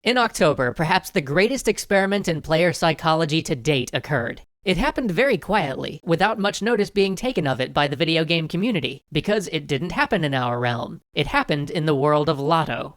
In October, perhaps the greatest experiment in player psychology to date occurred. It happened very quietly, without much notice being taken of it by the video game community, because it didn't happen in our realm. It happened in the world of Lotto.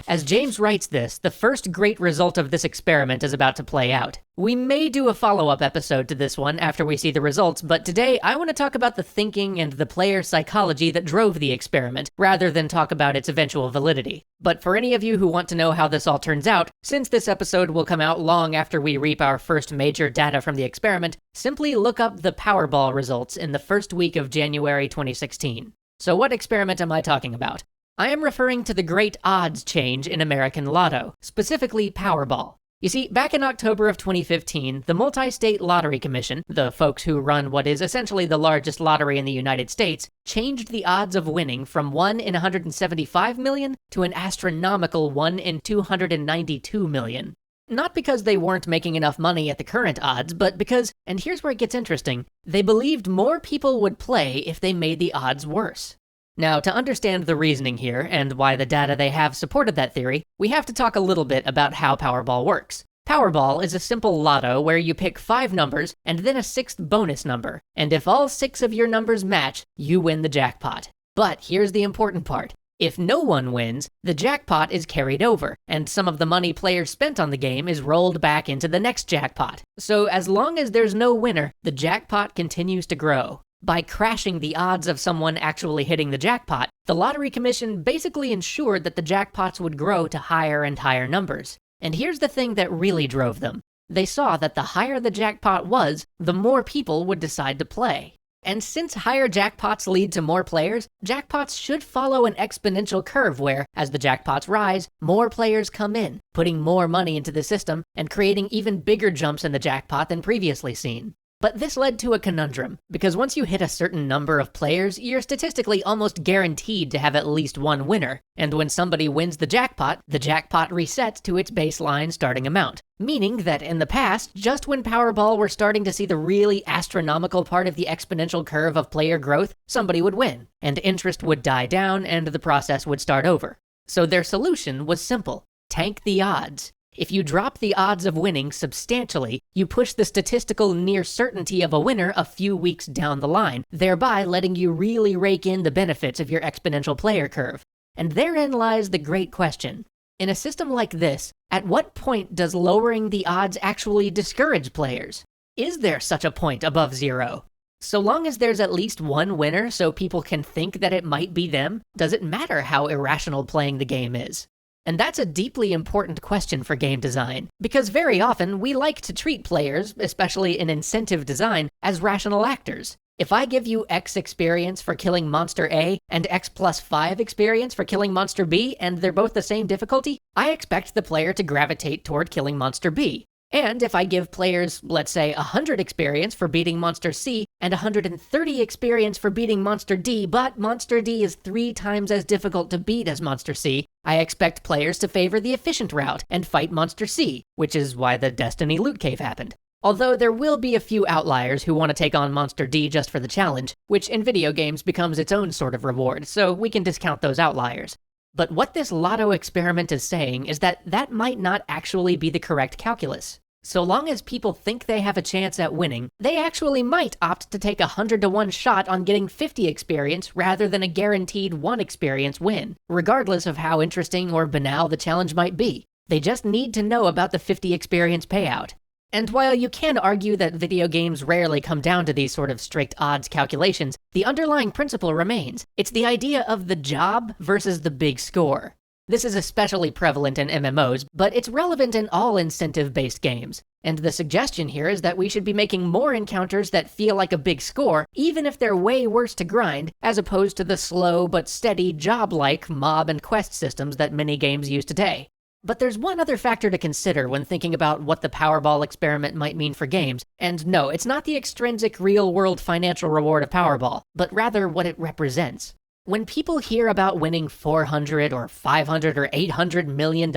As James writes this, the first great result of this experiment is about to play out. We may do a follow-up episode to this one after we see the results, but today I want to talk about the thinking and the player psychology that drove the experiment, rather than talk about its eventual validity. But for any of you who want to know how this all turns out, since this episode will come out long after we reap our first major data from the experiment, simply look up the Powerball results in the first week of January 2016. So what experiment am I talking about? I am referring to the great odds change in American Lotto, specifically Powerball. You see, back in October of 2015, the Multi-State Lottery Commission, the folks who run what is essentially the largest lottery in the United States, changed the odds of winning from 1 in 175 million to an astronomical 1 in 292 million. Not because they weren't making enough money at the current odds, but because, and here's where it gets interesting, they believed more people would play if they made the odds worse. Now, to understand the reasoning here, and why the data they have supported that theory, we have to talk a little bit about how Powerball works. Powerball is a simple lotto where you pick 5 numbers and then a 6th bonus number, and if all 6 of your numbers match, you win the jackpot. But here's the important part. If no one wins, the jackpot is carried over, and some of the money players spent on the game is rolled back into the next jackpot. So as long as there's no winner, the jackpot continues to grow. By crashing the odds of someone actually hitting the jackpot, the Lottery Commission basically ensured that the jackpots would grow to higher and higher numbers. And here's the thing that really drove them. They saw that the higher the jackpot was, the more people would decide to play. And since higher jackpots lead to more players, jackpots should follow an exponential curve where, as the jackpots rise, more players come in, putting more money into the system and creating even bigger jumps in the jackpot than previously seen. But this led to a conundrum, because once you hit a certain number of players, you're statistically almost guaranteed to have at least one winner, and when somebody wins the jackpot resets to its baseline starting amount. Meaning that in the past, just when Powerball were starting to see the really astronomical part of the exponential curve of player growth, somebody would win, and interest would die down and the process would start over. So their solution was simple: tank the odds. If you drop the odds of winning substantially, you push the statistical near certainty of a winner a few weeks down the line, thereby letting you really rake in the benefits of your exponential player curve. And therein lies the great question. In a system like this, at what point does lowering the odds actually discourage players? Is there such a point above 0? So long as there's at least one winner so people can think that it might be them, does it matter how irrational playing the game is? And that's a deeply important question for game design, because very often we like to treat players, especially in incentive design, as rational actors. If I give you X experience for killing monster A and X plus 5 experience for killing monster B, and they're both the same difficulty, I expect the player to gravitate toward killing monster B. And if I give players, let's say, 100 experience for beating monster C and 130 experience for beating monster D, but monster D is 3 times as difficult to beat as monster C, I expect players to favor the efficient route and fight monster C, which is why the Destiny loot cave happened. Although there will be a few outliers who want to take on monster D just for the challenge, which in video games becomes its own sort of reward, so we can discount those outliers. But what this Lotto experiment is saying is that that might not actually be the correct calculus. So long as people think they have a chance at winning, they actually might opt to take a 100-to-1 shot on getting 50 experience rather than a guaranteed 1 experience win, regardless of how interesting or banal the challenge might be. They just need to know about the 50 experience payout. And while you can argue that video games rarely come down to these sort of strict odds calculations, the underlying principle remains. It's the idea of the job versus the big score. This is especially prevalent in MMOs, but it's relevant in all incentive-based games. And the suggestion here is that we should be making more encounters that feel like a big score, even if they're way worse to grind, as opposed to the slow but steady job-like mob and quest systems that many games use today. But there's one other factor to consider when thinking about what the Powerball experiment might mean for games, and no, it's not the extrinsic real-world financial reward of Powerball, but rather what it represents. When people hear about winning $400 or $500 or $800 million,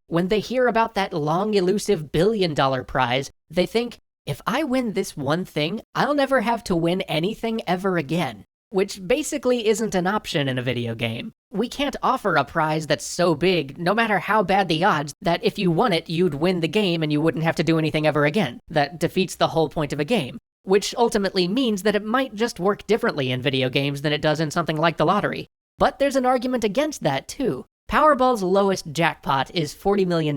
when they hear about that long elusive billion-dollar prize, they think, if I win this one thing, I'll never have to win anything ever again. which basically isn't an option in a video game. We can't offer a prize that's so big, no matter how bad the odds, that if you won it, you'd win the game and you wouldn't have to do anything ever again. That defeats the whole point of a game. Which ultimately means that it might just work differently in video games than it does in something like the lottery. But there's an argument against that too. Powerball's lowest jackpot is $40 million.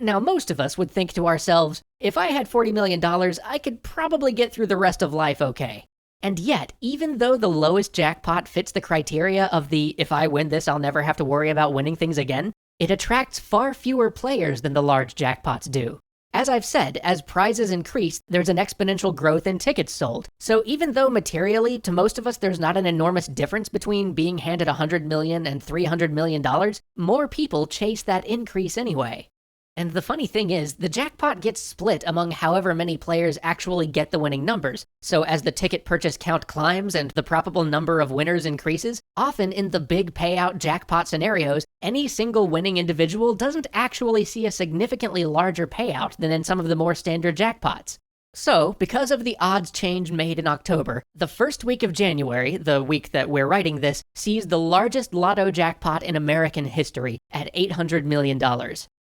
Now, most of us would think to ourselves, if I had $40 million, I could probably get through the rest of life okay. And yet, even though the lowest jackpot fits the criteria of the if I win this, I'll never have to worry about winning things again, it attracts far fewer players than the large jackpots do. As I've said, as prizes increase, there's an exponential growth in tickets sold. So even though materially, to most of us, there's not an enormous difference between being handed $100 million and $300 million, more people chase that increase anyway. And the funny thing is, the jackpot gets split among however many players actually get the winning numbers. So as the ticket purchase count climbs and the probable number of winners increases, often in the big payout jackpot scenarios, any single winning individual doesn't actually see a significantly larger payout than in some of the more standard jackpots. So, because of the odds change made in October, the first week of January, the week that we're writing this, sees the largest lotto jackpot in American history at $800 million.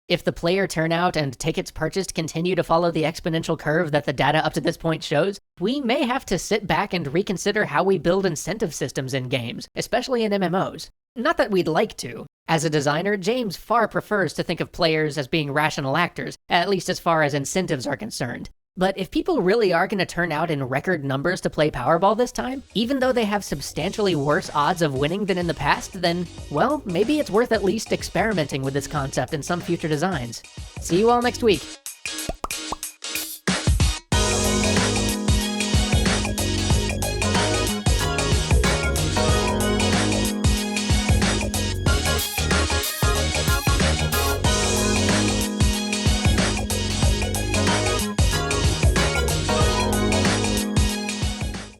If the player turnout and tickets purchased continue to follow the exponential curve that the data up to this point shows, we may have to sit back and reconsider how we build incentive systems in games, especially in MMOs. Not that we'd like to. As a designer, James far prefers to think of players as being rational actors, at least as far as incentives are concerned. But if people really are going to turn out in record numbers to play Powerball this time, even though they have substantially worse odds of winning than in the past, then, well, maybe it's worth at least experimenting with this concept in some future designs. See you all next week.